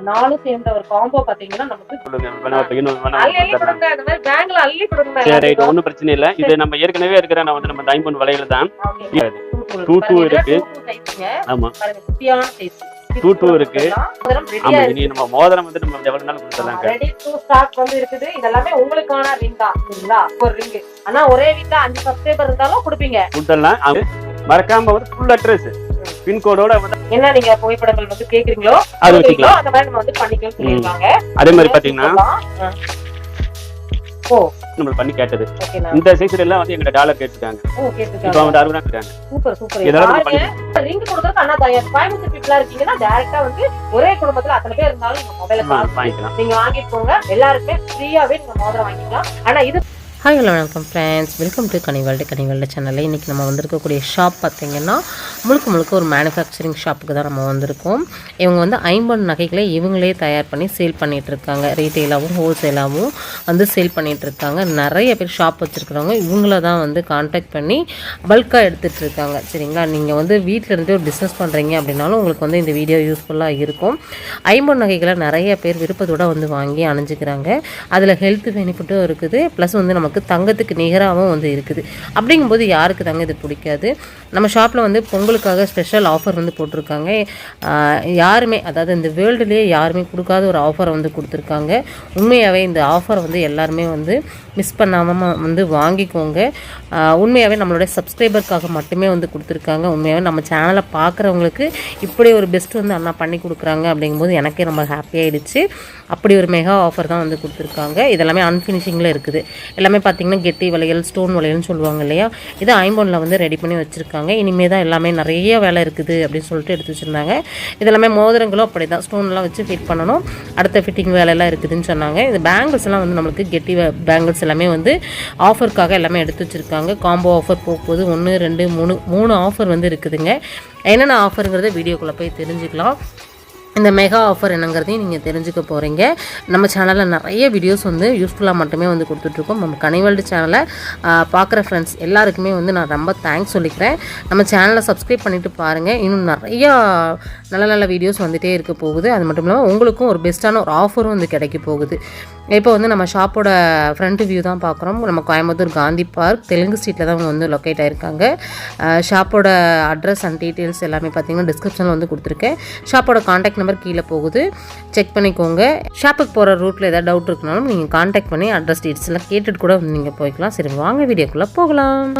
நாலும் சேர்ந்த ஒரு காம்போ பாத்தீங்கன்னா நமக்கு ஒன்னும் பிரச்சனை இல்ல. இது நம்ம ஏற்கனவே இருக்கிற நம்ம டைமண்ட் வளையல தான். 2 இருக்கு. ஆமா 2 இருக்கு. ஆமா இனி நம்ம மோதிரம் வந்து நம்ம எவ்வளவு நாள் கொடுத்தலாம். ரெடி டு ஸ்டாக் வந்து இருக்குது. இதெல்லாம் உங்களுக்கான ரிங் தான் சரிங்களா? ஒரு ரிங். ஆனா ஒரே வீட்ல 5 சப்ஸ்கிரைபர் இருந்தாலும் கொடுப்பீங்க. கொடுத்தலாம். மறக்காம வந்து ஃபுல் அட்ரஸ் பின் கோடோட என்ன நீங்க புகைப்படங்கள் வந்து கேக்குறீங்களோ அது வச்சுக்கலாம். அந்த மாதிரி நம்ம வந்து பண்ணிக்கலாம் சொல்லிருக்காங்க. அதே மாதிரி பாத்தீங்கன்னா நம்ம பண்ணி கேட்டது இந்த சைஸ்ல எல்லாம் வந்து எங்க டாலர் கேட்டுட்டாங்க. இப்போ வந்து 60 கேட்டாங்க. Super super. இதெல்லாம் ரிங் கொடுக்கறது அண்ணா தயார். கோயம்புத்தூர் பீப்பிளா இருக்கீங்கன்னா டைரக்டா வந்து ஒரே குடும்பத்துல அத்தனை பேர் இருந்தாலும் நீங்க மொபைல வாங்கிக்கலாம். நீங்க வாங்கிட்டு போங்க. எல்லாருமே ஃப்ரீயாவே நீங்க மோதிரம் வாங்கிக்கலாம். ஆனா இது ஹாய் ஹலோ வணக்கம் ஃப்ரெண்ட்ஸ், வெல்கம் டு கனிவேல்டு சேனலில் இன்றைக்கி நம்ம வந்திருக்கக்கூடிய ஷாப் பார்த்திங்கன்னா முழுக்க ஒரு மேனுஃபேக்சரிங் ஷாப்புக்கு தான் நம்ம வந்திருக்கோம். இவங்க வந்து 50 நகைகளை இவங்களே தயார் பண்ணி சேல் பண்ணிகிட்ருக்காங்க. ரீட்டெயிலாகவும் ஹோல்சேலாகவும் வந்து சேல் பண்ணிகிட்ருக்காங்க. நிறைய பேர் ஷாப் வச்சுருக்கிறவங்க இவங்கள தான் வந்து கான்டாக்ட் பண்ணி பல்காக எடுத்துகிட்டு இருக்காங்க சரிங்களா? நீங்கள் வந்து வீட்டில் இருந்து ஒரு பிஸ்னஸ் பண்ணுறீங்க அப்படின்னாலும் உங்களுக்கு வந்து இந்த வீடியோ யூஸ்ஃபுல்லாக இருக்கும். 50 நகைகளை நிறைய பேர் விருப்பத்தோடு வந்து வாங்கி அணிஞ்சிக்கிறாங்க. அதில் ஹெல்த் பெனிஃபிட்டும் இருக்குது, ப்ளஸ் வந்து நமக்கு தங்கத்துக்கு நிகராகவும் வந்து இருக்குது. அப்படிங்கும்போது யாருக்கு தாங்க இது பிடிக்காது? நம்ம ஷாப்பில் வந்து பொங்கலுக்காக ஸ்பெஷல் ஆஃபர் வந்து போட்டிருக்காங்க. யாருமே, அதாவது இந்த வேர்ல்டுலேயே யாருமே கொடுக்காத ஒரு ஆஃபரை வந்து கொடுத்துருக்காங்க. உண்மையாகவே இந்த ஆஃபரை வந்து எல்லாருமே வந்து மிஸ் பண்ணாமல் வந்து வாங்கிக்கோங்க. உண்மையாகவே நம்மளுடைய சப்ஸ்கிரைபருக்காக மட்டுமே வந்து கொடுத்துருக்காங்க. உண்மையாகவே நம்ம சேனலை பார்க்குறவங்களுக்கு இப்படி ஒரு பெஸ்ட் வந்து அண்ணா பண்ணி கொடுக்குறாங்க அப்படிங்கும்போது எனக்கே ரொம்ப ஹாப்பியாகிடுச்சு. அப்படி ஒரு மெகா ஆஃபர் தான் வந்து கொடுத்துருக்காங்க. இதெல்லாமே அன்ஃபினிஷிங்கில் இருக்குது. எல்லாமே பார்த்திங்கன்னா கெட்டி வளையல், ஸ்டோன் வளையல்னு சொல்லுவாங்க இல்லையா? இது ஐம்பொன்னில் வந்து ரெடி பண்ணி வச்சுருக்காங்க. இனிமேல் தான் எல்லாமே நிறைய வேலை இருக்குது அப்படின்னு சொல்லிட்டு எடுத்து வச்சுருந்தாங்க. இதெல்லாமே மோதிரங்களும் அப்படி தான் ஸ்டோன்லாம் வச்சு ஃபிட் பண்ணணும். அடுத்த ஃபிட்டிங் வேலையெல்லாம் இருக்குதுன்னு சொன்னாங்க. இந்த பேங்கிள்ஸ்லாம் வந்து நம்மளுக்கு கெட்டி பேங்கிள்ஸ் எல்லாமே வந்து ஆஃபருக்காக எல்லாமே எடுத்து வச்சுருக்காங்க. காம்போ ஆஃபர் போகும்போது 1 2 3 ஆஃபர் வந்து இருக்குதுங்க. என்னென்ன ஆஃபருங்கிறத வீடியோக்குள்ளே போய் தெரிஞ்சுக்கலாம். இந்த மெகா ஆஃபர் என்னங்கிறதையும் நீங்கள் தெரிஞ்சுக்க போகிறீங்க. நம்ம சேனலில் நிறைய வீடியோஸ் வந்து யூஸ்ஃபுல்லாக மட்டுமே வந்து கொடுத்துட்ருக்கோம். நம்ம கனிவேல்டு சேனலை பார்க்குற ஃப்ரெண்ட்ஸ் எல்லாருக்குமே வந்து நான் ரொம்ப தேங்க்ஸ் சொல்லிக்கிறேன். நம்ம சேனலை சப்ஸ்கிரைப் பண்ணிவிட்டு பாருங்கள். இன்னும் நிறையா நல்ல வீடியோஸ் வந்துகிட்டே இருக்க போகுது. அது மட்டும் இல்லாமல் உங்களுக்கும் ஒரு பெஸ்ட்டான ஒரு ஆஃபரும் வந்து கிடைக்க போகுது. இப்போ வந்து நம்ம ஷாப்போட ஃப்ரண்ட் வியூ தான் பார்க்குறோம். நம்ம கோயம்புத்தூர் காந்தி பார்க் தெலுங்கு ஸ்ட்ரீட்டில் தான் அவங்க வந்து லொக்கேட் ஆகிருக்காங்க. ஷாப்போட அட்ரஸ் அண்ட் டீட்டெயில்ஸ் எல்லாமே பார்த்தீங்கன்னா டிஸ்கிரிப்ஷனில் வந்து கொடுத்துருக்கேன். ஷாப்போட கான்டாக்ட் நம்பர் கீழே போகுது, செக் பண்ணிக்கோங்க. ஷாப்புக்கு போகிற ரூட்டில் ஏதாவது டவுட் இருக்குனாலும் நீங்கள் கான்டாக்ட் பண்ணி அட்ரஸ் டீட்டெயில்ஸ் எல்லாம் கேட்டுட்டு கூட வந்து நீங்கள் போய்க்கலாம். சரி வாங்க வீடியோக்குள்ளே போகலாம்.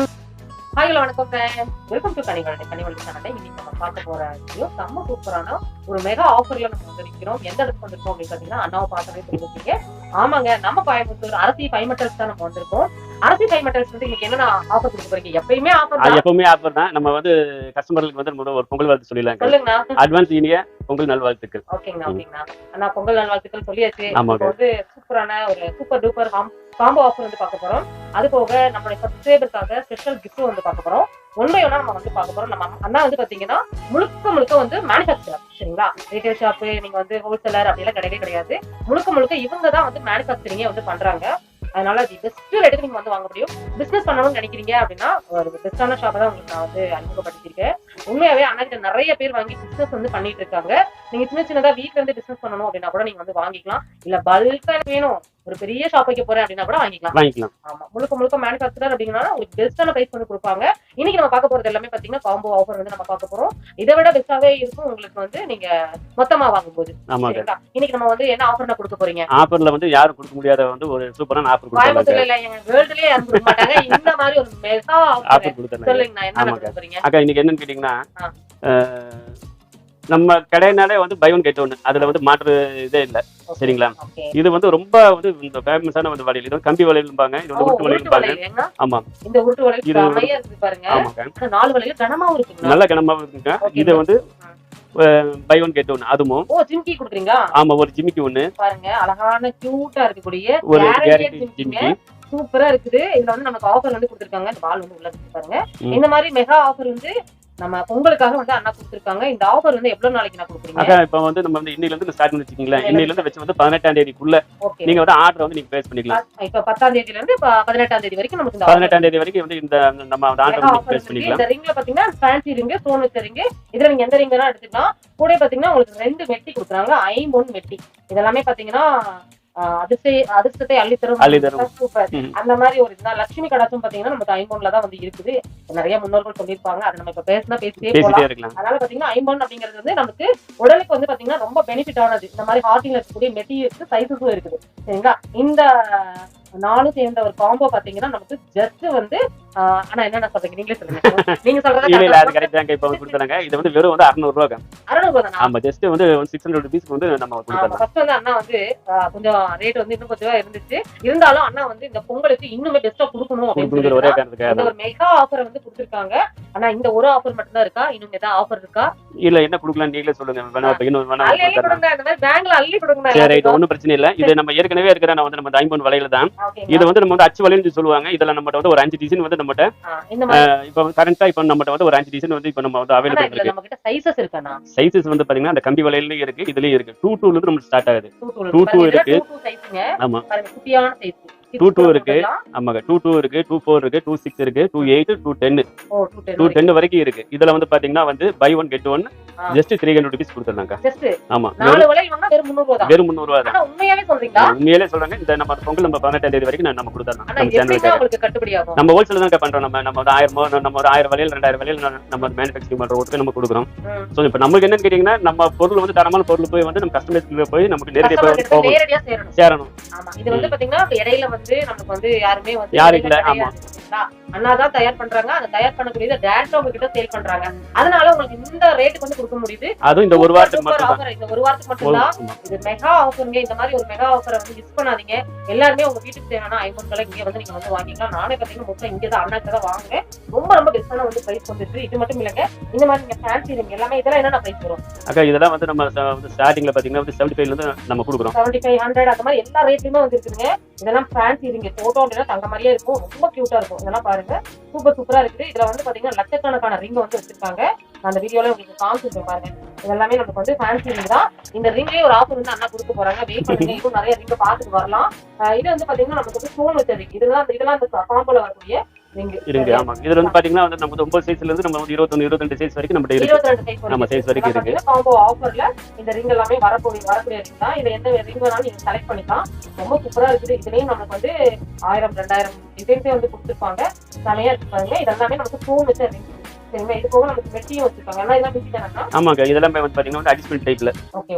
ஹாய் ஹலோ வணக்கம் ஃப்ரெண்ட்ஸ், வெல்கம் டு கனிவேல்டு சேனல். இன்னைக்கு நம்ம பார்க்க போற வீடியோ செம்ம சூப்பரான ஒரு மெகா ஆஃபர்ல நம்ம வந்து இருக்கிறோம். எந்த இடத்துக்கு வந்திருக்கோம் அப்படின்னு பார்த்தீங்கன்னா அண்ணாவை பார்த்தாலே தெரிஞ்சுக்கீங்க. ஆமாங்க, நம்ம கோயம்புத்தூர் அரசி ஃபைவ் மெட்டல்ஸ் தான் நம்ம வந்திருக்கோம். அரசி ஃபைவ் மெட்டல்ஸ் வந்து இன்னைக்கு என்ன ஆஃபர் கொடுக்க போறீங்க? எப்பயுமே ஆஃபர் தான். நம்ம வந்து கஸ்டமர்களுக்கு வந்து ஒரு பொங்கல் வாழ்த்து சொல்லிடலாம். சொல்லுங்க. அட்வான்ஸ் இனிய பொங்கல் நல்வாழ்த்துக்கள். ஓகேங்கண்ணா. அண்ணா பொங்கல் நல்வாழ்த்துக்கள் சொல்லியாச்சு. இப்போ வந்து சூப்பரான ஒரு சூப்பர் டூப்பர் காம்போ ஆஃபர் வந்து பார்க்க போறோம். அது போக நம்மளுடைய சப்ஸ்கிரைபருக்காக ஸ்பெஷல் கிஃப்ட் வந்து பார்க்க போறோம். ஒன்றையோட நம்ம வந்து பார்க்க போறோம். நம்ம அண்ணா வந்து பாத்தீங்கன்னா முழுக்க வந்து மேனுஃபேக்சரர் சரிங்களா? ரீட்டைல் ஷாப்பு, நீங்க வந்து ஹோல்சேலர் அப்படிலாம் கிடையவே கிடையாது. முழுக்க இவங்க தான் வந்து மேனுஃபேக்சரிங்கே வந்து பண்றாங்க. அதனால அது பெஸ்ட் ரேட்டுக்கு நீங்க வந்து வாங்க முடியும். பிசினஸ் பண்ணணும்னு நினைக்கிறீங்க அப்படின்னா ஒரு பெஸ்டான ஷாப்பை தான் உங்களுக்கு நான் வந்து அறிமுகப்படுத்திருக்கேன். உண்மையாவே அண்ணா கிட்ட நிறைய பேர் வாங்கி பிசினஸ் வந்து பண்ணிட்டு இருக்காங்க. நீங்க சின்னதா வீட்டுல இருந்து பிசினஸ் பண்ணணும் அப்படின்னா கூட நீங்க வந்து வாங்கிக்கலாம். இல்ல பல்கா வேணும், ஒரு பெரிய ஷாப் வைக்க போறேன் அப்படின்னா கூட வாங்கிக்கலாம். ஆமா, முழுக்க மேனுஃபேக்சரர் அப்படிங்கறனால உங்களுக்கு பெஸ்டான பிரைஸ் வந்து கொடுப்பாங்க. இன்னைக்கு நம்ம பார்க்க போறது எல்லாமே பாத்தீங்கன்னா காம்போ ஆஃபர் வந்து நம்ம பார்க்க போறோம். இதை விட பெஸ்டாவே இருக்கும் உங்களுக்கு வந்து நீங்க மொத்தமா வாங்கும்போது. இன்னைக்கு நம்ம வந்து என்ன ஆஃபர்னா கொடுக்க போறீங்க? ஆஃபர்ல வந்து யாரும் கொடுக்க முடியாத வந்து ஒரு சூப்பரான ஆஃபர் கொடுப்பாங்க. கோயம்புத்தூர்ல இல்ல, எங்க வேர்ல்ட்லயே யாரும் கொடுக்க மாட்டாங்க இந்த மாதிரி ஒரு மெகா ஆஃபர் கொடுத்தாங்க. சொல்லுங்க என்ன கொடுக்க போறீங்க? அக்கா இன்னைக்கு என்னன்னு கேட்டீங்கன்னா, நம்ம கடையினாலே வந்து பை ஒன் கெட் ஒன், அதுல வந்து மாற்று இதே இல்ல சரிங்களா? இது வந்து ரொம்ப வந்து இந்த ஃபேமஸான வந்து வளையல். இது கம்பி வளையல்பாங்க, இது வந்து உருட்டு வளையல்பாங்க. ஆமா, இந்த உருட்டு வளையல் செமையா இருக்கு பாருங்க. ஆமாங்க, 4 வளையல் கனமாவும் இருக்குங்க, நல்ல கனமாவும் இருக்குங்க. இது வந்து பை ஒன் கெட் ஒன். அதுவும் ஜிமிக்கி கொடுக்குறீங்க. ஆமா, ஒரு ஜிமிக்கி ஒண்ணு பாருங்க, அழகான கியூட்டா இருக்கக்கூடிய ஒரு கேரண்டி ஜிமிக்கி சூப்பரா இருக்குது. இதுல வந்து நமக்கு ஆஃபர் வந்து கொடுத்திருக்காங்க. இந்த வால் வந்து உள்ள இருக்கு பாருங்க. இந்த மாதிரி மெகா ஆஃபர் வந்து நம்ம பொங்கலுக்காக வந்து அண்ணா கொடுத்துருக்காங்க. இந்த ஆஃபர் வந்து எவ்வளவு நாளைக்கு நான் கொடுக்குறீங்க? அக்கா இப்ப வந்து நம்ம வந்து இன்னையில இருந்து ஸ்டார்ட் பண்ணி வச்சுக்கீங்களேன். இன்னையில இருந்து வச்சு வந்து 18ஆம் தேதிக்குள்ள நீங்க வந்து ஆர்டர் வந்து நீங்க பிளேஸ் பண்ணிக்கலாம். இப்ப 10ஆம் தேதியில இருந்து 18ஆம் தேதி வரைக்கும் நமக்கு இந்த 18ஆம் தேதி வரைக்கும் வந்து இந்த நம்ம ஆர்டர் வந்து பிளேஸ் பண்ணிக்கலாம். இந்த ரிங்ல பாத்தீங்கன்னா ஃபேன்சி ரிங், ஸ்டோன் வச்ச ரிங், இதுல நீங்க எந்த ரிங் வேணா எடுத்துக்கலாம். கூட பாத்தீங்கன்னா உங்களுக்கு 2 மெட்டி கொடுக்குறாங்க, ஐம்பொன் மெட்டி. இதெல்லாமே பாத்தீங்கன்னா அதிர்ஷ்டத்தை அள்ளித்தரும் சூப்பர். அந்த மாதிரி ஒரு இதுதான். லட்சுமி கடாட்சம் பாத்தீங்கன்னா நமக்கு ஐம்பொன்ல தான் வந்து இருக்குது. நிறைய முன்னோர்கள் சொல்லியிருப்பாங்க, அதை நம்ம இப்ப பேசிட்டே போகலாம். அதனால பாத்தீங்கன்னா ஐம்பொன் அப்படிங்கிறது வந்து நமக்கு உடலுக்கு வந்து பாத்தீங்கன்னா ரொம்ப பெனிஃபிட் ஆனது. இந்த மாதிரி ஹார்டிங்ல இருக்கக்கூடிய மெட்டி இருக்கு, சைஸஸும் இருக்குது. சரிங்களா? இந்த 4 சேர்ந்த ஒரு காம்போ பாத்தீங்கன்னா நமக்கு ஜஸ்ட் வந்து ஆனா என்ன சொல்றீங்க நீங்களே சொல்லுங்க. நீங்க சொல்றது இல்ல அது கரெக்ட் தான். இப்ப கொடுத்தாங்க. இது வந்து வெறும் வந்து 600 ரூபாய். 600 ரூபாய் தானா? ஆமா, ஜஸ்ட் வந்து 600 ரூபீஸ்க்கு வந்து நம்ம கொடுத்தோம். ஃபர்ஸ்ட் வந்து அண்ணா வந்து கொஞ்சம் ரேட் வந்து இன்னும் கொஞ்சம் இருந்துச்சு. இருந்தாலும் அண்ணா வந்து இந்த பொங்கலுக்கு இன்னுமே பெஸ்டா கொடுக்கணும் அப்படின்னு ஒரே காரணத்துக்காக ஒரு மெகா ஆஃபர் வந்து கொடுத்திருக்காங்க. ஆனா இந்த ஒரு ஆஃபர் மட்டும் தான் இருக்கா? இன்னும் ஏதாவது ஆஃபர் இருக்கா? இல்ல என்ன கொடுக்கலாம் நீங்களே சொல்லுங்க. வேணா இன்னும் வேணா அள்ளி கொடுங்க. இந்த மாதிரி பேங்க்ல அள்ளி கொடுங்க. சரி, இது ஒண்ணும் பிரச்சனை இல்ல. இது நம்ம ஏற்கனவே இருக்கிற நம்ம வந்து ஐம்பொன் வளையல தான். இது வந்து நம்ம வந்து அச்சு வளையல்னு சொல்லுவாங்க. இதுல நம்மட்ட வந்து ஒரு 5 டிசைன் வந்து நம்மட்ட இப்ப கரண்டா இப்ப நம்மட்ட வந்து ஒரு 5 டிசைன் வந்து இப்ப நம்ம வந்து அவைலபிள் இருக்கு. நம்ம கிட்ட சைஸஸ் இருக்கானா? சைஸஸ் வந்து பாத்தீங்கன்னா அந்த கம்பி வளையல்லயும் இருக்கு, இதுலயும் இருக்கு. 22 ல இருந்து நம்ம ஸ்டார்ட் ஆகுது. 22 இருக்கு. 22 சைஸ்ங்க. ஆமா, குட்டியான சைஸ். 22 இருக்கு. ஆமாங்க, 22 இருக்கு, 24 இருக்கு, 26 இருக்கு, 28, 210. 210 வரைக்கும் இருக்கு. இதுல வந்து பாத்தீங்கன்னா வந்து buy one get one just 300 rupees கொடுத்துறாங்க. ஜஸ்ட் ஆமா, 4 வளையல் வாங்குனா வெறும் 300 ரூபாய் தான். வெறும் 300 ரூபாய் தான். ஆனா உண்மையாவே சொல்றீங்களா? உண்மையிலே சொல்றாங்க. இந்த நம்ம பொங்கல் நம்ம 18ஆம் தேதி வரைக்கும் நம்ம கொடுத்தறோம். நம்ம சேனலுக்கு உங்களுக்கு கட்டுப்படி ஆகும். நம்ம ஹோல்சேல் தான் பண்றோம். நம்ம ஒரு 1000 நம்ம ஒரு 1000 வளையல் 2000 வளையல் நம்ம மேனுஃபேக்சரிங் பண்ற ஒர்க்கு நம்ம கொடுக்குறோம். சோ இப்போ நமக்கு என்னன்னு கேட்டீங்கன்னா நம்ம பொருள் வந்து தரமான பொருள் போய் வந்து நம்ம கஸ்டமர்ஸ்க்கு போய் நமக்கு நேரடியா சேரணும். ஆமா, இது வந்து பாத்தீங்கன்னா இடையில வந்து நமக்கு வந்து யாருமே வந்து யாரு இல்ல. ஆமா, அண்ணா தான் தயார் பண்றாங்க. அதை தயார் பண்ணக்கூடியது டைரக்டா உங்ககிட்ட சேல் பண்றாங்க. அதனால உங்களுக்கு இந்த ரேட்டுக்கு வந்து கொடுக்க முடியுது. அதுவும் இந்த ஒரு வாரத்துக்கு மட்டும் தான். இந்த ஒரு வாரத்துக்கு மட்டும் தான். இது மெகா ஆஃபர்ங்க. இந்த மாதிரி ஒரு மெகா ஆஃபரை வந்து மிஸ் பண்ணாதீங்க. எல்லாருமே உங்க வீட்டுக்கு தேவையான ஐம்பொன்களை இங்க வந்து நீங்க வந்து வாங்கிக்கலாம். நானே பாத்தீங்கன்னா மொத்தம் இங்க தான் அண்ணா தான் வாங்குவேன். ரொம்ப பெஸ்டான வந்து பிரைஸ் வந்துட்டு. இது மட்டும் இல்லங்க, இந்த மாதிரி நீங்க ஃபேன்சி ரிங் எல்லாமே இதெல்லாம் என்ன பிரைஸ் வரும்? அக்கா இதெல்லாம் வந்து நம்ம ஸ்டார்டிங்ல பாத்தீங்கன்னா 75 ல இருந்து நம்ம கொடுக்குறோம். 75, 100 அந்த மாதிரி எல்லா ரேட்லயுமே வந்து இருக்குங்க. இதெல்லாம் ஃபேன்சி ரிங். போட்டோல தங்க மாதிரியே இருக்கும். ரொம்ப கியூட்டா இருக்கும். இதெல்லாம் பாருங்க, சூப்பரா இருக்குது. இதுல வந்து பாத்தீங்கன்னா லட்சக்கணக்கான ரிங் வந்து வச்சிருக்காங்க. நான் அந்த வீடியோல உங்களுக்கு காமிச்சிருக்கேன் பாருங்க. இதெல்லாமே நமக்கு வந்து ஃபேன்சி ரிங் தான். இந்த ரிங்லயே ஒரு ஆஃபர் வந்து அண்ணா கொடுக்க போறாங்க. வெயிட் பண்ணுங்க, இன்னும் நிறைய ரிங் பார்த்துட்டு வரலாம். இது வந்து பாத்தீங்கன்னா நமக்கு வந்து ஸ்டோன் வச்ச ரிங். இதெல்லாம் அந்த காம்போல வரக்கூடிய ரிங் இருக்கு. ஆமா, இதுல வந்து பாத்தீங்கன்னா வந்து நம்ம 9 சைஸ்ல இருந்து நம்ம 21, 22 சைஸ் வரைக்கும் நம்ம இருக்கு. 22 சைஸ் நம்ம சைஸ் வரைக்கும் இருக்கு. காம்போ ஆஃபர்ல இந்த ரிங் எல்லாமே வரக்கூடிய ரிங் தான். இது எந்த ரிங் வேணாலும் நீங்க செலக்ட் பண்ணிக்கலாம். ரொம்ப சூப்பரா இருக்குது. இதுலயும் நமக்கு வந்து 1000, 2000 டிசைன்ஸே வந்து கொடுத்துருப்பாங்க. செமையா இருப்பாங்க. இதெல்லாமே நமக்கு ஸ்டோன் வச்ச ரிங். சரிங்க, இது போக நமக்கு மெட்டியும் வச்சிருக்காங்க. ஆனா இதெல்லாம் பிசி தானா? ஆமாங்க, இதெல்லாம் வந்து பாத்தீங்கன்னா வந்து அடிஷனல் டைப்ல. ஓகே.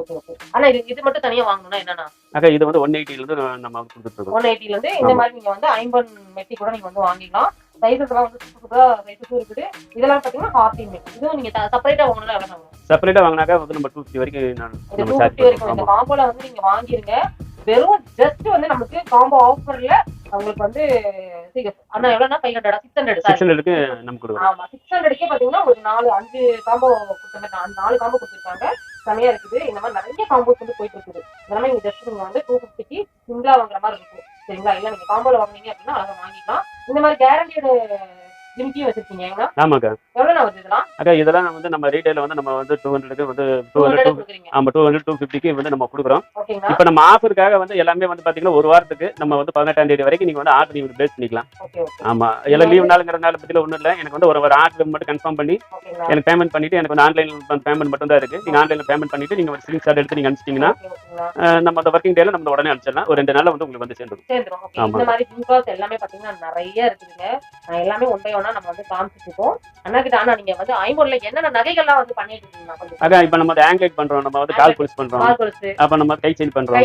ஆனா இது மட்டும் தனியா வாங்கணும்னா என்னன்னா? அக்கா இது வந்து 180 ல இருந்து நம்ம கொடுத்துட்டு இருக்கோம். 180 ல இருந்து இந்த மாதிரி நீங்க வந்து ஐம்பொன் மெட்டி கூட நீங்க வந்து வாங்கிக்கலாம். சைஸஸ் எல்லாம் வந்து சூப்பரா சைஸஸ் இருக்குது. இதெல்லாம் பாத்தீங்கன்னா ஹார்டிங் மெட்டி. இதுவும் நீங்க செப்பரேட்டா வாங்கணும்னா எவ்வளவு ஆகும்? செப்பரேட்டா வாங்குனாக்கா வந்து நம்ம 250 வரைக்கும் நம்ம சார்ஜ் பண்ணுவோம். இந்த காம்போல வந்து நீங்க வாங்கிருங்க. வெறும் ஜஸ்ட் வந்து நமக்கு காம்போ ஆஃபர்ல உங்களுக்கு வந்து அண்ணா எவ்வளவுனா 500 600க்கு நம்ம கொடுக்குறோம். ஆமா, 600க்கே பாத்தீங்கன்னா ஒரு 5 காம்போ கொடுத்தாங்க. 4 காம்போ கொடுத்திருக்காங்க. செமையா இருக்குது. இந்த மாதிரி நிறைய காம்போஸ் வந்து போயிட்டு இருக்குது. இதெல்லாம் நீங்க ஜஸ்ட் நீங்க வந்து 250க்கு சிங்கிளா வாங்குற மாதிரி இருக்கும். சரிங்களா? இல்ல நீங்க காம்போல வாங்குனீங்க அப்படின்னா அழகா வாங்கிக்கலாம். இந்த மாதிரி கேரண்டியோட ஜிமிக்கியும் வச்சிருக்கீங்க. ஆமாக்கா, எவ்வளவு வருது இதெல்லாம்? அக்கா இதெல்லாம் வந்து நம்ம ரீட்டைல வந்து நம்ம வந்து 200க்கு வந்து 200 250க்கு வந்து நம்ம கொடுக்குறோம். இப்போ நம்ம ஆஃபருக்காக வந்து எல்லாமே வந்து பாத்தீங்கன்னா ஒரு வாரத்துக்கு நம்ம வந்து 18ஆம் தேதி வரைக்கும் நீங்க வந்து ஆர்டர் நீங்க பேஸ் பண்ணிக்கலாம். ஆமா, எல்லாம் லீவ் நாளுங்கிறதுனால பத்தில ஒண்ணும் இல்ல. எனக்கு வந்து ஒரு ஆர்டர் மட்டும் கன்ஃபார்ம் பண்ணி எனக்கு பேமெண்ட் பண்ணிட்டு எனக்கு வந்து ஆன்லைன்ல பேமெண்ட் மட்டும் தான் இருக்கு. நீங்க ஆன்லைன்ல பேமெண்ட் பண்ணிட்டு நீங்க ஒரு ஸ்கிரீன்ஷாட் எடுத்து நீங்க அனுப்பிச்சிட்டீங்கன்னா நம்ம அந்த ஒர்க்கிங் டேல நம்ம உடனே அனுப்பிச்சிடலாம். ஒரு 2 நாள்ல வந்து உங்களுக்கு வந்து சேர்ந்துரும். இந்த மாதிரி ஜிம்காஸ் எல்லாமே பாத்தீங்கன்னா நிறைய இருக்குதுங்க. எல்லாமே ஒன் பை ஒன்னா நம்ம வந்து காமிச்சிட்டு இருக்கோம். அண்ணா கிட்ட ஆனா நீங்க வந்து ஐம்பொன்ல என்னென்ன நகைகள்லாம் வந்து பண்ணிட்டு இருக்கீங்க? அக்கா இப்போ நம்ம ஆங்கிள் பண்றோம், நம்ம வந்து கால் கொலுசு பண்றோம், அப்ப நம்ம கை செயின் பண்றோம்.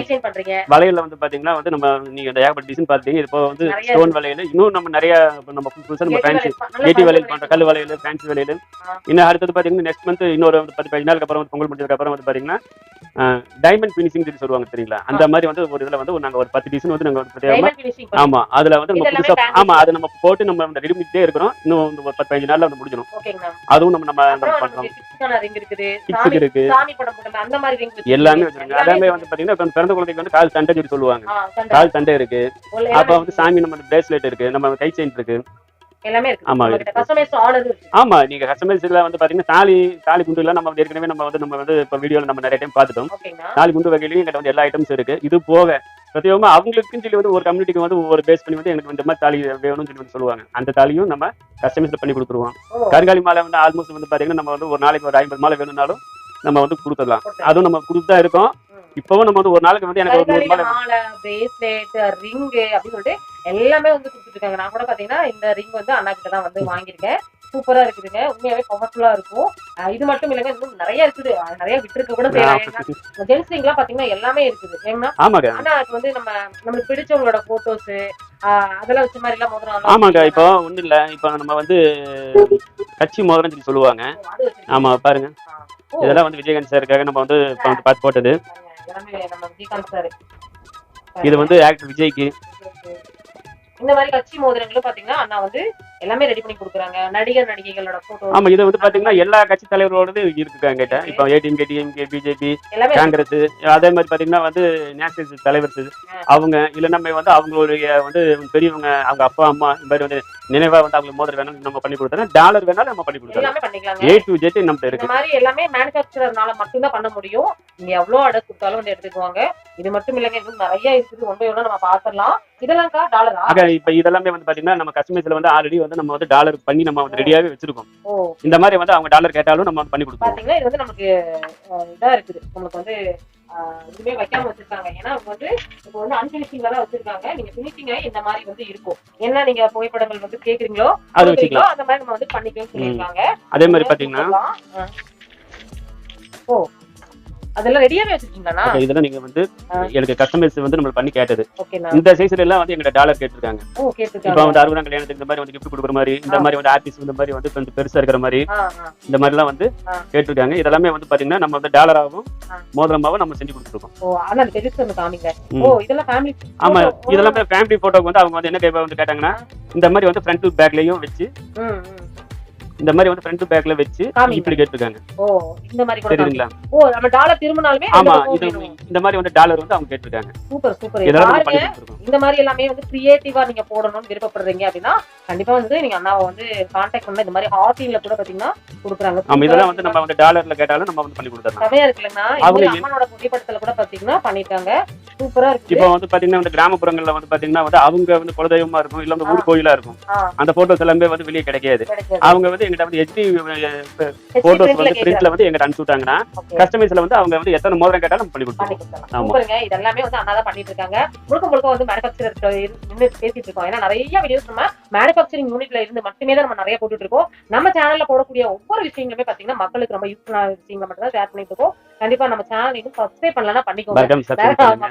வளையல்ல வந்து பாத்தீங்கன்னா வந்து நம்ம நீங்க இந்த ஏகப்பட்ட டிசைன் பாத்தீங்க. இப்போ வந்து ஸ்டோன் வளையல், இன்னும் நம்ம நிறைய நம்ம புதுசா நம்ம ஃபேன்சி ஏடி வளையல் பண்றோம், கல் வளையல், ஃபேன்சி வளையல். இன்னும் அடுத்தது பாத்தீங்கன்னா நெக்ஸ்ட் மந்த் இன்னொரு 10-15 நாளுக்கு அப்புறம் பொங்கல் முடிஞ்சதுக்கு அப்புறம் வந்து பாத்தீங்கன்னா டைமண்ட் பினிஷிங் சொல்லுவாங்க தெரியுங்களா? அந்த மாதிரி வந்து ஒரு இதுல வந்து நாங்க ஒரு 10 டிசைன் வந்து நாங்க ஆமா அதுல வந்து நம்ம புதுசா ஆமா அது நம்ம போட்டு நம்ம ரெடிமிட்டே இருக்கிறோம். இன்னும் ஒரு 10-15 நாள்ல வந்து முடிஞ்சிடும். அதுவும் நம்ம பண்றோம். இருக்கு எல்லாமே வச்சிருக்காங்க. எல்லாமே வந்து பாத்தீங்கன்னா பிறந்த குழந்தைக்கு வந்து கால் தண்டை சொல்லுவாங்க. கால் தண்டை இருக்கு. அப்ப வந்து சாமி நம்ம பிரேஸ்லெட் இருக்கு, நம்ம கை செயின் இருக்கு. எல்லாமே இருக்கு. ஆமா, நம்மகிட்ட கஸ்டமைஸ் ஆர்டர் இருக்கு. ஆமா, நீங்க கஸ்டமைஸ்ல வந்து பாத்தீங்கன்னா தாலி குண்டு எல்லாம் நம்ம ஏற்கனவே நம்ம வந்து இப்ப வீடியோல நம்ம நிறைய டைம் பார்த்துட்டோம். ஓகேங்களா? தாலி குண்டு வகையிலயும் எங்கிட்ட வந்து எல்லா ஐட்டம்ஸ் இருக்கு. இது போக பிரத்யேகமா அவங்களுக்குன்னு சொல்லி வந்து ஒரு கம்யூனிட்டிக்கு வந்து ஒவ்வொரு பேஸ் பண்ணி வந்து எனக்கு இந்த மாதிரி தாலி வேணும்னு சொல்லி வந்து சொல்லுவாங்க. அந்த தாலியும் நம்ம கஸ்டமைஸ்ல பண்ணி கொடுத்துருவோம். கருங்காலி மாலை வந்து ஆல்மோஸ்ட் வந்து பாத்தீங்கன்னா நம்ம வந்து ஒரு நாளைக்கு ஒரு 50 மாலை வேணும்னாலும் நம்ம வந்து கொடுத்துடலாம். அதுவும் நம்ம கொடுத்துதான் இருக்கோம். இப்பவும் நம்ம வந்து ஒரு நாளைக்கு வந்து எனக்கு ஒரு 100 மாலை, பிரேஸ்லெட், ரிங் அப்படின்னு சொல்லிட்டு எல்லாமே வந்து கொடுத்துட்டு இருக்காங்க. நான் கூட பாத்தீங்கன்னா இந்த ரிங் வந்து அண்ணா கிட்ட தான் வந்து வாங்கியிருக்கேன். சூப்பரா இருக்குதுங்க. உண்மையாவே பவர்ஃபுல்லா இருக்கும். இது மட்டும் இல்லைங்க, இன்னும் நிறைய இருக்குது. நிறைய விட்டுருக்க கூட செய்யலாம். ஜென்ஸ் ரிங் எல்லாம் பாத்தீங்கன்னா எல்லாமே இருக்குது. ஏன்னா ஆனா அது வந்து நம்மளுக்கு பிடிச்சவங்களோட போட்டோஸ் அதெல்லாம் வச்ச மாதிரி எல்லாம் மோதிரம். ஆமாங்க, இப்போ ஒண்ணு இல்ல, இப்போ நம்ம வந்து கட்சி மோதிரம் சொல்லி சொல்லுவாங்க. ஆமா பாருங்க, இதெல்லாம் வந்து விஜயகாந்த் சாருக்காக நம்ம வந்து பார்த்து போட்டது. இது வந்து ஆக்டர் விஜய்க்கு. இந்த மாதிரி கட்சி மோதிரங்களும் பாத்தீங்கன்னா அண்ணா வந்து எல்லாமே ரெடி பண்ணி கொடுக்குறாங்க. நடிகர் நடிகைகளோட போட்டோ. ஆமா, இது வந்து பாத்தீங்கன்னா எல்லா கட்சி தலைவரோடது இருக்கு என்கிட்ட. இப்போ ஏடிஎம்கே, டிஎம்கே, பிஜேபி, காங்கிரஸ், அதே மாதிரி பாத்தீங்கன்னா வந்து நேஷனல் தலைவர் அவங்க இல்ல நம்ம வந்து அவங்களுடைய வந்து பெரியவங்க, அவங்க அப்பா அம்மா இந்த மாதிரி வந்து நினைவா வந்து அவங்களுக்கு மோதிரம் வேணாலும் நம்ம பண்ணி கொடுத்தோம். டாலர் வேணாலும் நம்ம பண்ணி கொடுத்தோம். எல்லாமே பண்ணிக்கலாம். A to Z நம்ம இருக்கு. இந்த மாதிரி எல்லாமே மேனுஃபேக்சரர்னால மட்டும் தான் பண்ண முடியும். நீங்க எவ்வளவு ஆர்டர் கொடுத்தாலும் வந்து எடுத்துக்குவாங்க. இது மட்டும் இல்லைங்க, இன்னும் நிறைய இருக்குது. ஒன்று நம்ம பாத்திரலாம். இதெல்லாம் டாலரா? இப்ப இதெல்லாமே வந்து பாத்தீங்கன்னா நம்ம கஸ்டமைஸ்ல வந்து ஆல்ரெடி வந்து நம்ம வந்து டாலர் பண்ணி நம்ம வந்து ரெடியாவே வச்சிருக்கோம். இந்த மாதிரி வந்து அவங்க டாலர் கேட்டாலும் நம்ம பண்ணி கொடுப்போம். பாத்தீங்கன்னா இது வந்து நமக்கு இதா இருக்குது. நமக்கு வந்து இதுவே வைக்காம வச்சிருக்காங்க. ஏன்னா அவங்க வந்து இப்போ வந்து அன்பினிஷிங்ல தான் வச்சிருக்காங்க. நீங்க பினிஷிங்க இந்த மாதிரி வந்து இருக்கும். என்ன நீங்க புகைப்படங்கள் வந்து கேக்குறீங்களோ அது வச்சுக்கலாம். அந்த மாதிரி நம்ம வந்து பண்ணிக்கணும்னு சொல்லிருக்காங்க. அதே மாதிரி பாத்தீங்கன்னா அதெல்லாம் ரெடியாவே வச்சிருக்கீங்களா? இதெல்லாம் நீங்க வந்து எனக்கு கஸ்டமைஸ் வந்து நம்ம பண்ணி கேட்டது. இந்த சைஸ்ல எல்லாம் வந்து எங்க டாலர் கேட்டிருக்காங்க. இப்போ வந்து 60 கல்யாணத்துக்கு இந்த மாதிரி வந்து gift கொடுக்குற மாதிரி, இந்த மாதிரி வந்து ஆர்டிஸ்ட் இந்த மாதிரி வந்து கொஞ்சம் பெருசா இருக்கிற மாதிரி இந்த மாதிரி எல்லாம் வந்து கேட்டிருக்காங்க. இதெல்லாமே வந்து பாத்தீங்கன்னா நம்ம வந்து டாலராவும் மோதிரமாவும் நம்ம செஞ்சு கொடுத்துருக்கோம். ஆமா, இதெல்லாம் ஃபேமிலி போட்டோக்கு வந்து அவங்க வந்து என்ன கைப்பா வந்து கேட்டாங்கன்னா இந்த மாதிரி வந்து ஃப்ரண்ட் டு பேக்லயும் வச்சு இந்த மாதிரி வந்து ஃப்ரண்ட் டு பேக்ல வச்சு இப்படி கேட்டிருக்காங்க. இந்த மாதிரி கூட தெரியுங்களா? நம்ம டாலர் திரும்பினாலுமே ஆமா, இது இந்த மாதிரி வந்து டாலர் வந்து அவங்க கேட்டிருக்காங்க. சூப்பர். இந்த மாதிரி எல்லாமே வந்து கிரியேட்டிவா நீங்க போடணும்னு விருப்பப்படுறீங்க அப்படின்னா கண்டிப்பா வந்து நீங்க அண்ணாவை வந்து கான்டாக்ட் பண்ண. இந்த மாதிரி ஆர்டில கூட பாத்தீங்கன்னா கொடுக்குறாங்க. ஆமா, இதெல்லாம் வந்து நம்ம வந்து டாலர்ல கேட்டாலும் நம்ம வந்து பண்ணி கொடுத்துறோம். சமையா இருக்குல்லன்னா அம்மனோட புகைப்படத்துல கூட பாத்தீங்கன்னா பண்ணிட்டாங்க. சூப்பரா இருக்கு. இப்போ வந்து பாத்தீங்கன்னா வந்து கிராமப்புறங்கள்ல வந்து பாத்தீங்கன்னா வந்து அவங்க வந்து குலதெய்வமா இருக்கும், இல்ல வந்து ஊர் கோயிலா இருக்கும். அந்த போட்டோஸ் எல்லாமே வந்து வெளியே கிடைக்காது. அவங்க வந்து எங்கிட்ட வந்து HD போட்டோஸ் வந்து பிரிண்ட்ல வந்து எங்கிட்ட அனுப்பிச்சு விட்டாங்கன்னா கஸ்டமைஸ்ல வந்து அவங்க வந்து எத்தனை மோதிரம் கேட்டாலும் பண்ணி கொடுத்துருவோம். சூப்பருங்க. இதெல்லாமே வந்து அண்ணா தான் பண்ணிட்டு இருக்காங்க. முழுக்க வந்து மேனுஃபேக்சரர் நின்னு பேசிட்டு இருக்கோம். ஏன்னா நிறைய வீடியோஸ் நம்ம மேனுஃபேக்சரிங் யூனிட்ல இருந்து மட்டுமே தான் நம்ம நிறைய போட்டுட்டு இருக்கோம். நம்ம சேனல்ல போடக்கூடிய ஒவ்வொரு விஷயங்களுமே பாத்தீங்கன்னா மக்களுக்கு ரொம்ப யூஸ்ஃபுல்லான விஷயங்களை மட்டும் தான் ஷேர் பண்ணிட்டு இருக்கோம். கண்டிப்பா நம்ம சேனல் இன்னும் சப்ஸ்கிரைப் பண்ணலன்னா பண்ணிக்கோங்க.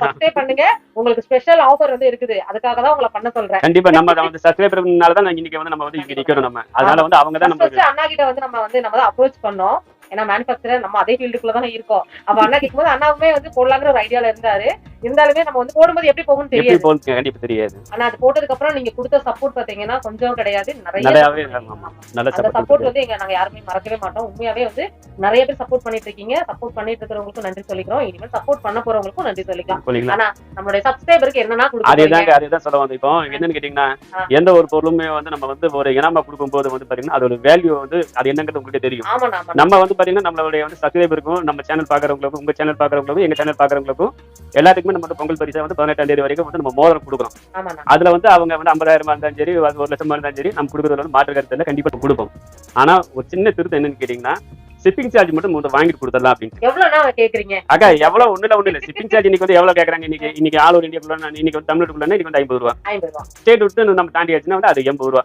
சப்ஸ்கிரைப் பண்ணுங்க. உங்களுக்கு ஸ்பெஷல் ஆஃபர் வந்து இருக்குது. அதுக்காக தான் உங்களை பண்ண சொல்றேன். கண்டிப்பா நம்ம வந்து சப்ஸ்கிரைபர்னால தான் இன்னைக்கு வந்து நம்ம வந்து இங்க நிக்கிறோம். நம்ம அதனால வந்து அவங்க தான் நம்ம அண்ணா கிட்ட வந்து நம்ம தான் அப்ரோச் பண்ணோம். ஏன்னா மேனுஃபேக்சரர் நம்ம அதே ஃபீல்டுக்குள்ள தானே இருக்கோம். அப்ப அண்ணா கேட்கும்போது அண்ணாவுமே வந்து போடலாங்கிற ஒரு ஐடியால இருந்தாலுமே நம்ம வந்து போடும்போது எப்படி போகும்னு தெரியாது. கண்டிப்பா தெரியாது. ஆனா அது போட்டதுக்கு அப்புறம் நீங்க கொடுத்த சப்போர்ட் பாத்தீங்கன்னா கொஞ்சம் கிடையாது, நிறைய சப்போர்ட் வந்து நாங்க யாருமே மறக்கவே மாட்டோம். உண்மையாவே வந்து நிறைய பேர் சப்போர்ட் பண்ணிட்டு இருக்கீங்க. சப்போர்ட் பண்ணிட்டு இருக்கிறவங்களுக்கும் நன்றி சொல்லிக்கிறோம். இனிமேல் சப்போர்ட் பண்ண போறவங்களுக்கும் நன்றி சொல்லிக்கலாம். ஆனா நம்மளுடைய சப்ஸ்கிரைபருக்கு என்னன்னா அதேதான் சொல்ல வந்து இப்போ என்னன்னு கேட்டீங்கன்னா எந்த ஒரு பொருளுமே வந்து நம்ம வந்து ஒரு இனமா கொடுக்கும் போது வந்து பாத்தீங்கன்னா அதோட வேல்யூ வந்து அது என்னங்கிறது உங்களுக்கு தெரியும். நம்ம வந்து பாத்தீங்கன்னா நம்மளுடைய வந்து சப்ஸ்கிரைபருக்கும் நம்ம சேனல் பாக்குறவங்களுக்கும் உங்க சேனல் பாக்குறவங்களுக்கும் எங்க சேனல் பாக்குறவங்களுக்கும் எல்லாத்துக்குமே நம்ம பொங்கல் பரிசா வந்து 18ஆம் தேதி வரைக்கும் வந்து நம்ம மோதிரம் கொடுக்குறோம். அதுல வந்து அவங்க வந்து 50,000 இருந்தாலும் சரி 1,00,000 இருந்தாலும் சரி நம்ம கொடுக்குறதுல வந்து மாற்று கருத்துல கண்டிப்பா கொடுப்போம். ஆனா ஒரு சின்ன திருத்தம் என்னன்னு கேட்டீங்கன்னா ஷிப்பிங் சார்ஜ் மட்டும் வாங்கிட்டு கொடுத்துடலாம் அப்படின்னு. எவ்வளவுனா கேக்குறீங்க? அக்கா எவ்வளவு ஒண்ணு இல்ல ஷிப்பிங் சார்ஜ் இன்னைக்கு வந்து எவ்வளவு கேக்குறாங்க? இன்னைக்கு ஆல் ஓவர் இந்தியாக்குள்ள இன்னைக்கு வந்து தமிழ்நாட்டுக்குள்ள இன்னைக்கு வந்து 50 ரூபா. ஸ்டேட் விட்டு நம்ம தாண்டி ஆச்சுன்னா வந்து அது 80 ரூபா.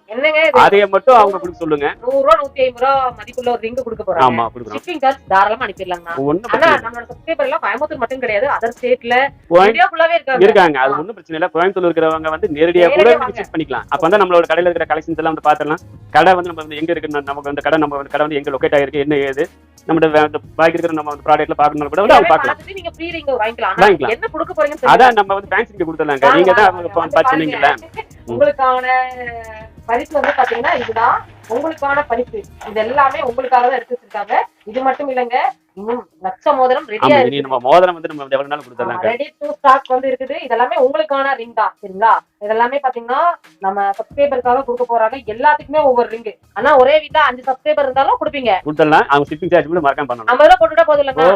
அதைய மட்டும் அவங்க கொடுக்க சொல்லுங்க. 100 ரூபா 150 ரூபா மதிப்புள்ள ஒரு ரிங் கொடுக்க போறாங்க. ஆமா கொடுக்குறோம். ஷிப்பிங் சார்ஜ் தாராளமா அனுப்பிடலாங்க. ஆனா நம்மளோட சப்ஸ்கிரைபர் எல்லாம் கோயம்புத்தூர் மட்டும் கிடையாது, அதர் ஸ்டேட்ல இந்தியா ஃபுல்லாவே இருக்காங்க. அது ஒண்ணும் பிரச்சனை இல்ல. கோயம்புத்தூர்ல இருக்கிறவங்க வந்து நேரடியா கூட விசிட் பண்ணிக்கலாம். அப்ப வந்து நம்மளோட கடையில இருக்கிற கலெக்ஷன்ஸ் எல்லாம் வந்து பாத்துறலாம். கடை வந்து நம்ம வந்து எங்க இருக்கு, நமக்கு வந்து கடை வந்து எங்க லொகேட் ஆயிருக்கு, என்ன ஏது நம்ம பாக்கி இருக்கிற நம்ம வந்து ப்ராடக்ட்ல பாக்கணும் கூட வந்து அவங்க பார்க்கலாம். நீங்க ஃப்ரீ ரிங் வாங்கிக்கலாம். என்ன கொடுக்க போறீங்கன்னு அதான் நம்ம வந்து ஃபேன்சிக்கு கொடுத்துடலாங்க. நீங்க தான் பார்த்து சொன்னீங்கல்ல. உங்களுக்கான பரிசு வந்து பாத்தீங்கன்னா இதுதான் உங்களுக்கான பரிசு. இது எல்லாமே உங்களுக்காக தான் எடுத்து வச்சிருக்காங்க. இது மட்டும் இல்லங்க, இன்னும் லட்ச மோதிரம் ரெடியா இருக்கு. நம்ம மோதிரம் வந்து நம்ம எவ்வளவு நாள் கொடுத்துடலாம். ரெடி டு ஸ்டாக் வந்து இருக்குது. இதெல்லாமே உங்களுக்கான ரிங் தான். சரிங்களா? இதெல்லாமே பாத்தீங்கன்னா நம்ம சப்ஸ்கிரைபருக்காக கொடுக்க போறாங்க. எல்லாத்துக்குமே ஒவ்வொரு ரிங். ஆனா ஒரே வீட்ல 5 சப்ஸ்கிரைபர் இருந்தாலும் கொடுப்பீங்க. கொடுத்தலாம். அவங்க ஷிப்பிங் சார்ஜ் கூட மறக்காம பண்ணணும். 50 ரூபாய் போட்டுட்டா போதும் இல்லங்க.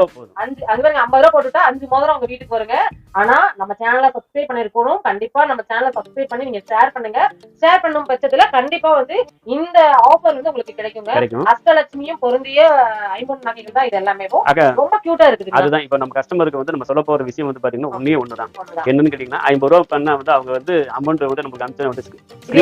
5 அது பாருங்க 50 ரூபாய் போட்டுட்டா 5 மோதிரம் உங்க வீட்டுக்கு வருங்க. ஆனா நம்ம சேனலை சப்ஸ்கிரைப் பண்ணிருக்கணும். கண்டிப்பா நம்ம சேனலை சப்ஸ்கிரைப் பண்ணி நீங்க ஷேர் பண்ணுங்க. ஷேர் பண்ணும் பட்சத்துல கண்டிப்பா வந்து இந்த ஆஃபர் வந்து உங்களுக்கு கிடைக்குங்க. அஷ்டலட்சுமியும் பொருந்திய ஐம்பொன் நகைகள் தான் இது எல்லாமே. ரொம்ப கியூட்டா இருக்குது. அதுதான் இப்ப நம்ம கஸ்டமருக்கு வந்து நம்ம சொல்ல போற விஷயம் வந்து பாத்தீங்கன்னா ஒண்ணுதான். என்னன்னு கேட்டீங்கன்னா 50 ரூபாய் பண்ணா வந்து அவங்க வந்து அமௌண்ட் வந்து நமக்கு அனுப்பிச்சு வந்து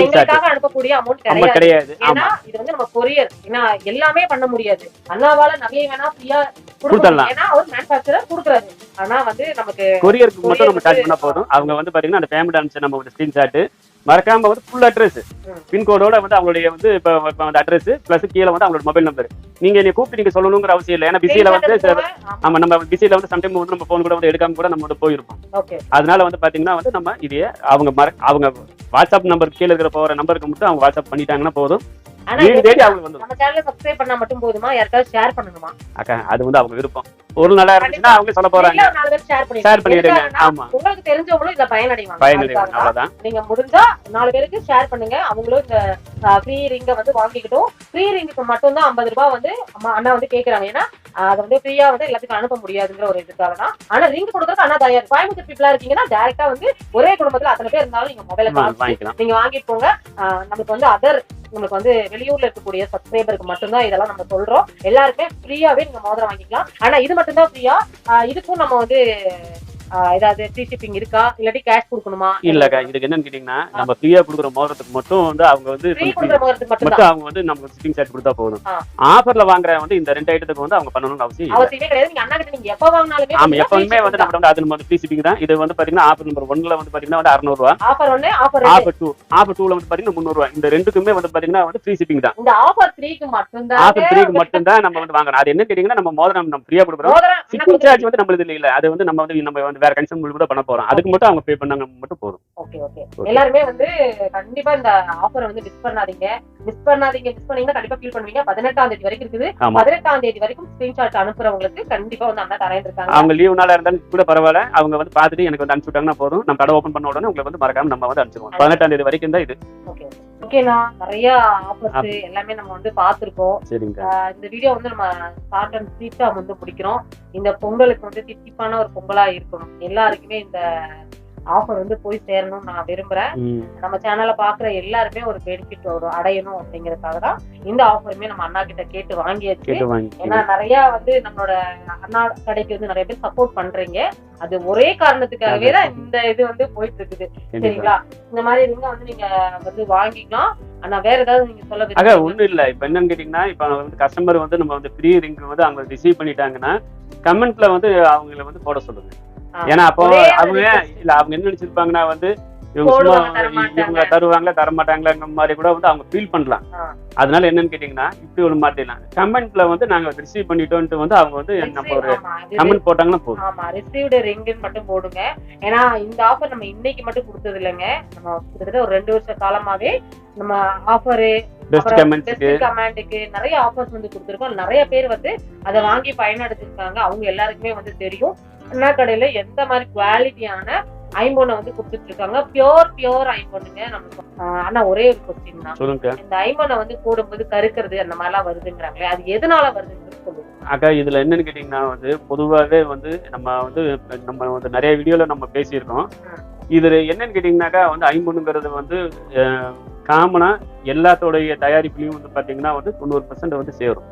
எங்களுக்காக அனுப்பக்கூடிய அமௌண்ட் கிடையாது. ஏன்னா இது வந்து நம்ம கொரியர். ஏன்னா எல்லாமே பண்ண முடியாது. அண்ணாவால நகையை வேணா ஃப்ரீயா கொடுக்கலாம். ஏன்னா அவர் மேனுஃபேக்சரர் கொடுக்குறாரு. ஆனா வந்து நமக்கு கொரியருக்கு மட்டும் நம்ம சார்ஜ் பண்ணா போதும். அவங்க வந்து பாத்தீங்கன்னா அந்த பேமெண்ட் அனுப்பிச்சு நம்ம ஸ்கிரீன்ஷாட் மறக்காம வந்து ஃபுல் அட்ரஸ் பின்கோடோட வந்து அவங்களுடைய வந்து இப்ப அட்ரஸ் பிளஸ் கீழே வந்து அவங்களோட மொபைல் நம்பர் நீங்க என்ன கூப்பிட்டு நீங்க சொல்லணுங்கிற அவசியம் இல்லை. ஏன்னா பிஸியில வந்து ஆமா நம்ம பிஸியில வந்து சம்டைம் வந்து நம்ம போன் கூட வந்து எடுக்காம கூட நம்ம வந்து போயிருப்போம். அதனால வந்து பாத்தீங்கன்னா வந்து நம்ம இதையே அவங்க வாட்ஸ்அப் நம்பர் கீழே இருக்கிற போற நம்பருக்கு மட்டும் அவங்க வாட்ஸ்அப் பண்ணிட்டாங்கன்னா போதும். நம்ம சேனலை சப்ஸ்கிரைப் பண்ணா மட்டும் போதுமா? யாருக்காவது ஷேர் பண்ணணுமா? அக்கா அது வந்து அவங்க விருப்பம். ஒரு நல்லா இருந்துச்சுன்னா அவங்க சொல்ல போறாங்க. ஷேர் பண்ணிடுங்க. ஆமா உங்களுக்கு தெரிஞ்சவங்களும் இத பயனடைவாங்க. அவ்வளவுதான். நீங்க முடிஞ்சா 4 பேருக்கு ஷேர் பண்ணுங்க. அவங்களும் இந்த ஃப்ரீ ரிங்க வந்து வாங்கிக்கிட்டோம். ஃப்ரீ ரிங்குக்கு மட்டும் தான் 50 ரூபாய் வந்து அண்ணா வந்து கேக்குறாங்க. ஏன்னா அதை வந்து ஃப்ரீயா வந்து எல்லாத்துக்கும் அனுப்ப முடியாதுங்கிற ஒரு இதுக்காக தான். ஆனா ரிங் கொடுக்கறதுக்கு அண்ணா தயார். கோயம்புத்தூர் பீப்புளா இருக்கீங்கன்னா டைரக்டா வந்து ஒரே குடும்பத்துல அத்தனை பேர் இருந்தாலும் நீங்க மொபைல வாங்கிக்கலாம். நீங்க வாங்கிட்டு போங்க. நமக்கு வந்து உங்களுக்கு வந்து வெளியூர்ல இருக்கக்கூடிய சப்ஸ்கிரைபருக்கு மட்டும்தான் இதெல்லாம் நம்ம சொல்றோம். எல்லாருக்குமே ஃப்ரீயாவே நீங்க மோதிரம் வாங்கிக்கலாம். ஆனா இது மட்டும் தான் ஃப்ரீயா. இதுக்கும் நம்ம வந்து ஏதாவது ஃப்ரீ ஷிப்பிங் இருக்கா இல்லாட்டி கேஷ் கொடுக்கணுமா? இல்லக்கா இதுக்கு என்னன்னு கேட்டீங்கன்னா நம்ம ஃப்ரீயா கொடுக்குற மோதிரத்துக்கு மட்டும் வந்து அவங்க வந்து ஃப்ரீ கொடுக்குற மோதிரத்துக்கு மட்டும் அவங்க வந்து நமக்கு ஷிப்பிங் சார்ஜ் கொடுத்தா போதும். ஆஃபர்ல வாங்குற வந்து இந்த 2 ஐட்டத்துக்கு வந்து அவங்க பண்ணணும்னு அவசியமே கிடையாது. நீங்க அண்ணா கிட்ட நீங்க எப்ப வாங்குனாலுமே ஆமா எப்பவுமே வந்து நம்ம வந்து அது வந்து ஃப்ரீ ஷிப்பிங் தான். இது வந்து பாத்தீங்கன்னா ஆஃபர் நம்பர் 1ல வந்து பாத்தீங்கன்னா வந்து 600 ரூபாய். ஆஃபர் 1 ஆஃபர் 2 ஆஃபர் 2ல வந்து பாத்தீங்கன்னா 300 ரூபாய். இந்த ரெண்டுக்குமே வந்து பாத்தீங்கன்னா வந்து ஃப்ரீ ஷிப்பிங் தான். இந்த ஆஃபர் 3க்கு மட்டும் தான் நம்ம வந்து வாங்கணும். அது என்ன கேட்டீங்கன்னா நம்ம மோதிரம் நம்ம ஃப்ரீயா கொடுக்குறோம். ஷிப்பிங் சார்ஜ் வந்து நம்மளுது இல்ல. அது வந்து நம்ம வந்து வேற கன்சூமபிள் கூட பண்ண போறோம். அதுக்கு மட்டும் அவங்க பே பண்ணாங்க மட்டும் போதும். Okay okay. எல்லாரும் வந்து கண்டிப்பா இந்த ஆஃபரை வந்து மிஸ் பண்ணாதீங்க. மிஸ் பண்ணீங்கன்னா கண்டிப்பா ஃபீல் பண்ணுவீங்க. 18ஆம் தேதி வரைக்கும் இருக்குது. 18ஆம் தேதி வரைக்கும் ஸ்கிரீன்ஷாட் அனுப்புறவங்களுக்கு கண்டிப்பா வந்து அண்ணா தரேன் இருக்காங்க. அவங்க லீவ் நாளா இருந்தாலும் கூட பரவாயில்ல. அவங்க வந்து பார்த்துட்டு எனக்கு வந்து அனுப்பிச்சு விட்டாங்கன்னா போதும். நம்ம கடை ஓபன் பண்ண உடனே உங்களுக்கு வந்து மறக்காம நம்ம வந்து அனுப்பிச்சிடுவோம். 18ஆம் தேதி வரைக்கும் தான் இது. ஓகே ஓகேண்ணா. நிறைய ஆஃபர்ஸ் எல்லாமே நம்ம வந்து பாத்துருக்கோம். இந்த வீடியோ வந்து நம்ம ஷார்ட் அண்ட் ஸ்வீட்டா வந்து முடிக்கிறோம். இந்த பொங்கலுக்கு வந்து தித்திப்பான ஒரு பொங்கலா இருக்கணும். எல்லாருக்குமே இந்த ஆஃபர் வந்து போய் சேரணும்னு நான் விரும்புறேன். நம்ம சேனலை பாக்குற எல்லாருமே ஒரு பெனிஃபிட் அடையணும் அப்படிங்கறதுக்காக தான் இந்த ஆஃபருமே நம்ம அண்ணா கிட்ட கேட்டு வாங்கியாச்சு. ஏன்னா நிறைய வந்து நம்மளோட அண்ணா கடைக்கு வந்து நிறைய பேர் சப்போர்ட் பண்றீங்க. அது ஒரே காரணத்துக்காகவே தான் இந்த இது வந்து போயிட்டு இருக்குது. சரிங்களா? இந்த மாதிரி ரிங்க வந்து நீங்க வந்து வாங்கிக்கலாம். ஆனா வேற ஏதாவது நீங்க சொல்ல ஒண்ணும் இல்ல. இப்ப என்னன்னு கேட்டீங்கன்னா இப்ப வந்து கஸ்டமர் வந்து நம்ம வந்து ஃப்ரீ ரிங் வந்து அவங்க ரிசீவ் பண்ணிட்டாங்கன்னா கமெண்ட்ல வந்து அவங்கள வந்து போட சொல்லுங்க. ஏன்னா அப்போ அவங்க என்ன நினைச்சிருப்பாங்கன்னா வந்து இவங்க தருவாங்களா தர மாட்டாங்களா மாதிரி கூட வந்து அவங்க ஃபீல் பண்ணலாம். அதனால என்னன்னு கேட்டீங்கன்னா இப்படி ஒரு மாத்திடலாம். கமெண்ட்ல வந்து நாங்க ரிசீவ் பண்ணிட்டோம்னு வந்து அவங்க வந்து நம்ம ஒரு கமெண்ட் போட்டாங்கன்னா போதும். ஆமா ரிசீவ்டு ரிங்னு மட்டும் போடுங்க. ஏன்னா இந்த ஆஃபர் நம்ம இன்னைக்கு மட்டும் கொடுத்தது இல்லைங்க. நம்ம கிட்டத்தட்ட ஒரு 2 வருஷ காலமாவே நம்ம ஆஃபரு பெஸ்ட் கமெண்ட்க்கு நிறைய ஆஃபர்ஸ் வந்து கொடுத்துருக்கோம். நிறைய பேர் வந்து அதை வாங்கி பயனடைஞ்சிருக்காங்க. அவங்க எல்லாருக்குமே வந்து தெரியும் அண்ணா கடையில எந்த மாதிரி குவாலிட்டியான ஐம்பொன்னை வந்து கொடுத்துட்டு இருக்காங்க. பியோர் ஐம்பொன்னுங்க. நமக்கு ஆனா ஒரே ஒரு கொஸ்டின் தான். இந்த ஐம்பொன்னை வந்து போடும்போது கருக்கிறது அந்த மாதிரி எல்லாம் வருதுங்கிறாங்களே, அது எதனால வருதுங்கிறது சொல்லுங்க. அக்கா இதுல என்னன்னு கேட்டீங்கன்னா வந்து பொதுவாகவே வந்து நம்ம வந்து நிறைய வீடியோல நம்ம பேசியிருக்கோம். இதுல என்னன்னு கேட்டீங்கன்னாக்கா வந்து ஐம்பொன்னுங்கிறது வந்து காமனா எல்லாத்தோடைய தயாரிப்புலையும் வந்து பாத்தீங்கன்னா வந்து 90% வந்து சேரும்.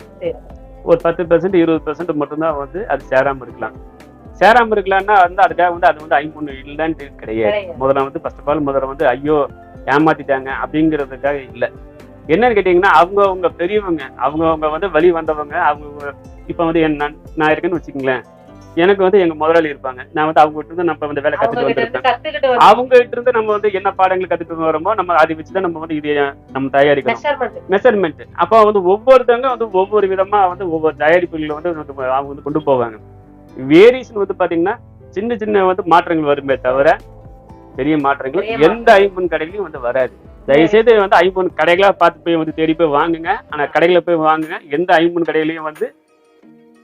ஒரு 10% 20% மட்டும்தான் வந்து அது சேராம இருக்கலாம். சேராம இருக்கலாம்னா வந்து அதுக்காக வந்து அது வந்து ஐம்பொன்னு இல்லைன்னு கிடையாது. முதல்ல வந்து ஃபர்ஸ்ட் ஆஃப் ஆல் முதல்ல வந்து ஐயோ ஏமாத்திட்டாங்க அப்படிங்கிறதுக்காக இல்லை. என்னன்னு கேட்டீங்கன்னா அவங்க பெரியவங்க அவங்க வந்து வழி வந்தவங்க. அவங்க இப்ப வந்து நான் இருக்கேன்னு வச்சுக்கங்களேன். எனக்கு வந்து எங்க முதலாளி இருப்பாங்க. நான் வந்து அவங்க கிட்ட இருந்து நம்ம வந்து வேலை கத்துட்டு வந்திருப்பேன். அவங்க கிட்ட இருந்து நம்ம வந்து என்ன பாடங்கள் கத்துட்டு வரோமோ நம்ம அதை வச்சுதான் நம்ம வந்து இதை நம்ம தயாரிக்கணும். மெஷர்மெண்ட் அப்போ வந்து ஒவ்வொருத்தவங்க வந்து ஒவ்வொரு விதமா வந்து ஒவ்வொரு தயாரிப்புகளை வந்து அவங்க வந்து கொண்டு போவாங்க. வேரியேஷன் வந்து பாத்தீங்கன்னா சின்ன வந்து மாற்றங்கள் வருமே தவிர பெரிய மாற்றங்கள் எந்த ஐம்பொன் கடையிலையும் வந்து வராது. தயவுசெய்து வந்து ஐம்பொன் கடைகளா பார்த்து போய் வந்து தேடி போய் வாங்குங்க. ஆனா கடையில போய் வாங்குங்க. எந்த ஐம்பொன் கடையிலையும் வந்து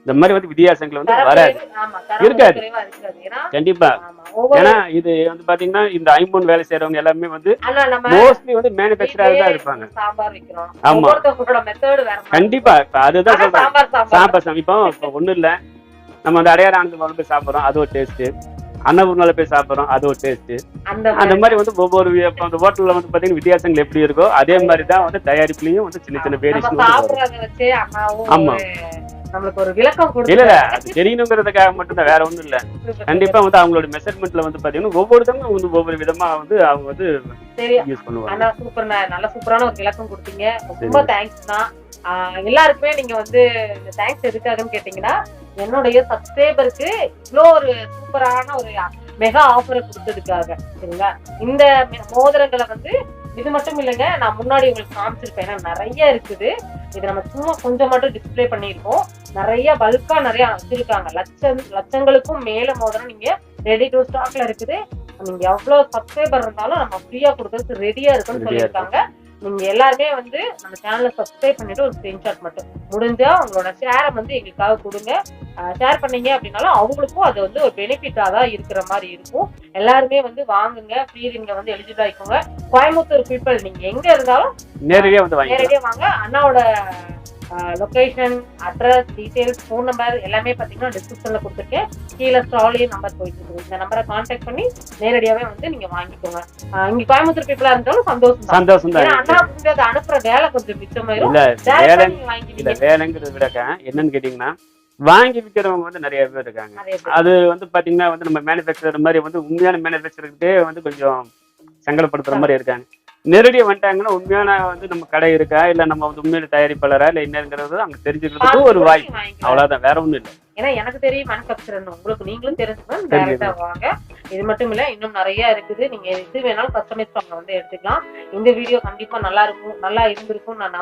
இந்த மாதிரி வந்து வித்தியாசங்கள் வந்து தரம் வராது, குறைவு, ஆமா, தரம் இருக்காது. குறைவா இருக்காது. ஏன்னா, கண்டிப்பா. ஆமா, ஒவ்வொரு ஏன்னா இது வந்து பாத்தீங்கன்னா இந்த ஐம்பொன் வேலை செய்யறவங்க எல்லாமே வந்து ஆனா நம்ம மோஸ்ட்லி வந்து மேனுஃபேக்சரா தான் வீட்லயே இருப்பாங்க. சாம்பார் வைக்கிறோம். ஆமா. ஒவ்வொருத்தவங்களோட மெத்தட் வேற மாதிரி கண்டிப்பா. இப்ப அதுதான் ஆனா சொல்றேன். சாம்பார் சாம்பார் இப்போ ஒண்ணும் இல்ல, நம்ம அந்த அடையாறு ஆனந்த போய் சாப்பிடுறோம், அது ஒரு டேஸ்ட். அன்னபூர்ணால போய் சாப்பிடுறோம், அது ஒரு டேஸ்ட். அந்த மாதிரி வந்து ஒவ்வொரு அந்த ஹோட்டல்ல வந்து பாத்தீங்கன்னா வித்தியாசங்கள் எப்படி இருக்கோ அதே மாதிரி தான் வந்து தயாரிப்புலயும் வந்து சின்ன சின்ன நம்ம வேரியேஷன் வரும். சாப்பிடுறத வச்சே அம்மாவும் ஆமா. நம்மளுக்கு ஒரு விளக்கம் இல்ல கொடுத்து இல்ல அது தெரியணுங்கிறதுக்காக மட்டும் தான், வேற ஒண்ணும் இல்ல. கண்டிப்பா வந்து அவங்களோட மெஷர்மெண்ட்ல வந்து பாத்தீங்கன்னா ஒவ்வொருத்தவங்க வந்து ஒவ்வொரு விதமா வந்து அவங்க வந்து சரி. யூஸ் பண்ணுவாங்க. ஆனா சூப்பர், நல்ல சூப்பரான ஒரு விளக்கம் கொடுத்தீங்க. ரொம்ப தேங்க்ஸ் தான். எல்லாருக்குமே நீங்க வந்து இந்த தேங்க்ஸ் எதுக்காகன்னு கேட்டீங்கன்னா, என்னுடைய சப்ஸ்கிரைபருக்கு இவ்வளோ ஒரு சூப்பரான ஒரு மெகா ஆஃபரை கொடுத்ததுக்காக. சரிங்களா? இந்த மோதிரங்களை வந்து இது மட்டும் இல்லைங்க, நான் முன்னாடி உங்களுக்கு காமிச்சிருப்பேன். ஏன்னா நிறைய இருக்குது. இது நம்ம சும்மா கொஞ்சம் மட்டும் டிஸ்பிளே பண்ணியிருக்கோம். நிறைய பல்கா நிறைய வச்சிருக்காங்க. லட்சங்களுக்கும் மேல மோதிரம் நீங்க ரெடி டு ஸ்டாக்ல இருக்குது. நீங்க எவ்வளவு சப்ஸ்கிரைபர் இருந்தாலும் நம்ம ஃப்ரீயா கொடுக்கறதுக்கு ரெடியா இருக்குன்னு சொல்லியிருக்காங்க. நீங்க எல்லாருமே வந்து நம்ம சேனலை சப்ஸ்கிரைப் பண்ணிட்டு ஒரு ஸ்கிரீன்ஷாட் மட்டும் முடிஞ்சா உங்களோட ஷேரை வந்து எங்களுக்காக கொடுங்க. ஷேர் பண்ணீங்க அப்படின்னாலும் அவங்களுக்கும் அது வந்து ஒரு பெனிஃபிட்டா தான் இருக்கிற மாதிரி இருக்கும். எல்லாருமே வந்து வாங்குங்க, ஃப்ரீ ரிங்க வந்து எலிஜிபிள் ஆயிக்கோங்க. கோயம்புத்தூர் பீப்பிள் நீங்க எங்க இருந்தாலும் நேரடியா வந்து வாங்கிக்கலாம். நேரடியா வாங்க. அண்ணாவோட location, address, details, phone number எல்லாமே பாத்தீங்கன்னா டிஸ்கிரிப்ஷன்ல கொடுத்துருக்கேன். கீழே ஸ்டாலே நம்பர் போயிட்டு இருக்குது. இந்த நம்பரை கான்டாக்ட் பண்ணி நேரடியாவே வந்து நீங்க வாங்கிக்கோங்க. இங்க கோயம்புத்தூர் பீப்புளா இருந்தாலும் சந்தோஷம் தான். அண்ணா வந்து அதை அனுப்புற வேலை கொஞ்சம் மிச்சமாயிரும். இல்ல வேலைங்கிறத விடக்க என்னன்னு கேட்டீங்கன்னா, வாங்கி விற்கிறவங்க வந்து நிறைய பேர் இருக்காங்க. அது வந்து பாத்தீங்கன்னா வந்து நம்ம மேனுஃபேக்சர் மாதிரி வந்து உண்மையான மேனுஃபேக்சருக்கே வந்து கொஞ்சம் சங்கடப்படுத்துற மாதிரி இருக்காங்க. நேரடியா வந்துட்டாங்கன்னா உண்மையான வந்து நம்ம கடை இருக்கா இல்ல நம்ம வந்து உண்மையில தயாரிப்பாளரா இல்ல என்னங்கிறது அவங்க தெரிஞ்சுக்கிறதுக்கு ஒரு வாய்ப்பு, அவ்வளவுதான், வேற ஒண்ணும் இல்லை. ஏன்னா எனக்கு தெரியும் மேனுஃபேக்சர், உங்களுக்கு நீங்களும் தெரிஞ்சுக்கணும். டைரக்டா வாங்க. இது மட்டும் இல்ல, இன்னும் நிறைய இருக்குது. நீங்க எது வேணாலும் கஸ்டமைஸ் பண்ண வந்து எடுத்துக்கலாம். இந்த வீடியோ கண்டிப்பா நல்லா இருந்திருக்கும் நான்